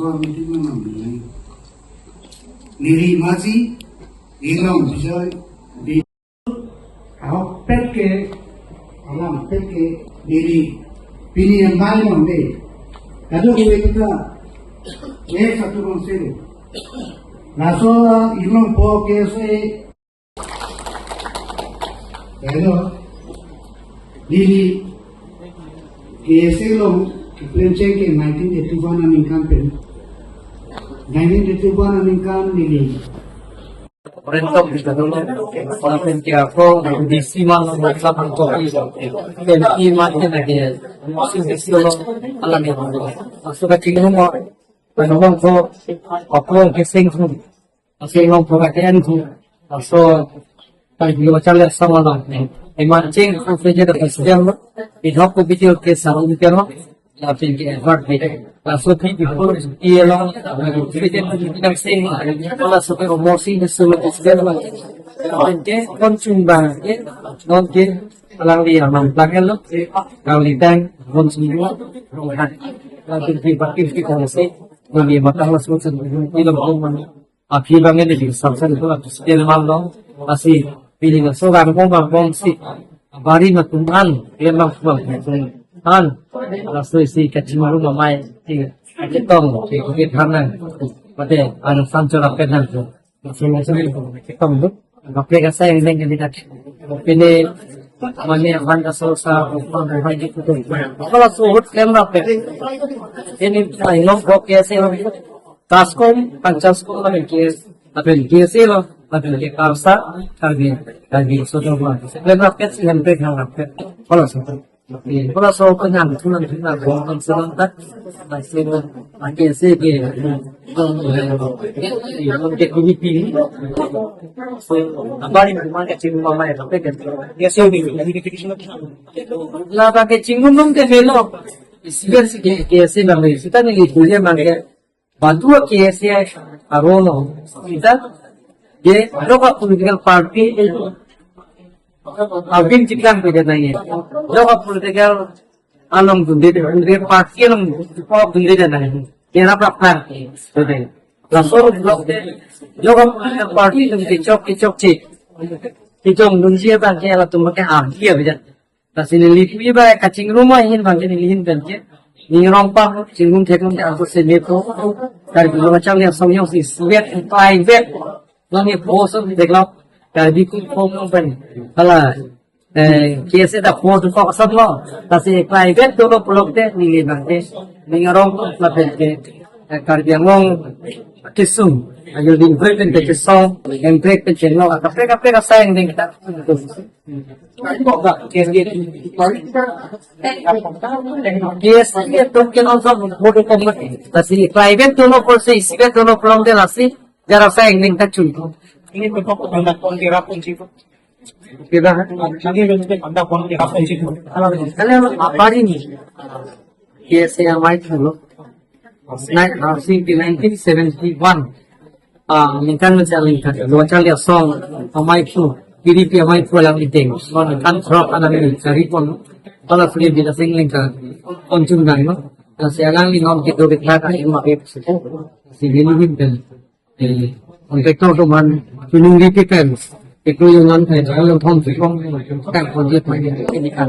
KSA meeting mana Niri Maji, Ilong Bijoy, di Pet ke alam pet ke Niri Pini yang main onde, kado gue kita satu konsep, naso Ilong po KSA, kado Niri KSA lo Plemceng ke 1981 amingkan pen 1981 amingkan Niri Rentok di dalam orang pentiako di simal macam itu dan imannya lagi masih di sini alam yang masuk ke sini mau penolong tu apa keseng tu masih orang perhatian tu masuk pada macam le sama lah imancing kerja dekat sedang hidup begitu KSA Alummi tapi effort masuk di ialah kita sini kalau sampai promosi semua segala macam konsumban nanti orang dia mampukan lo kalau ditang konsumban nanti dibagi kita nasi nanti makan masuk di dalam rumah akhirnya di samsat itu sekian malam masih pilih seorang pemain si bari matungan dia mampu lalu si kecil malu mamai kitong ikut kanan pada anu sanjur akan tu masing-masing kitong tu aplikasi saya yang kita pilih mana mana sosa orang itu tu kalau suhut kamera ini ilong KSA taskom pancaskom lagi KSA lo lagi KSA lagi sodoma kamera yang berkah kalau kalau soal penyang tunan bukan serentak masih makin segi untuk begini apa ni memang kecil mama ya tapi kan dia sih lah pakai cinggung dong ke velo isian sih KSA namanya kita nih dia manggil bantu KSA arono kita dia berapa political party Abin cikang beda nanya. Jauh political along dunia dunia parti along pop dunia nanya. Kira apa? Sudah. Langsung blok deh. Jauh parti itu kicok cik. Kicok dunia bangke lah tu mereka ahli aja. Tapi ni lihat juga kacing rumah ini bangke ni lihat bangke. Ni rompak cinggung cekung aku semeto. Dari dulu macam ni asal si sweat private. Lagi bos deklar. Jadi ku pun kalau KSA dah foto kau semua, tapi private tu lo peluk deh ni nanti ni orang lapet ke kerja ngong kisum, ayo di break dan kisum, yang break tu channel, apa sayang dengan kita. KSA tu kan orang foto kau tapi private tu lo polisi, private tu lo peluk deh lasi, jarang sayang dengan kita cuma. Ini bentuk tanda kontra prinsip. Kita nanti bentuk tanda kontra prinsip. Kalau apa ini? KSA Alummi dulu. 1971. Linkan menjalinkan. Dua kali song Alummi itu. PDP Alummi itu yang penting. Kan crop anak ini cari pun. Kalau free bila singling kan. Konjungan no. Sekarang ini nom kita berkata ini makai sesuatu. Sini dan untuk itu teman gunung dipikan itu yang nanti yang thong thủy phong các con giết máy ini kan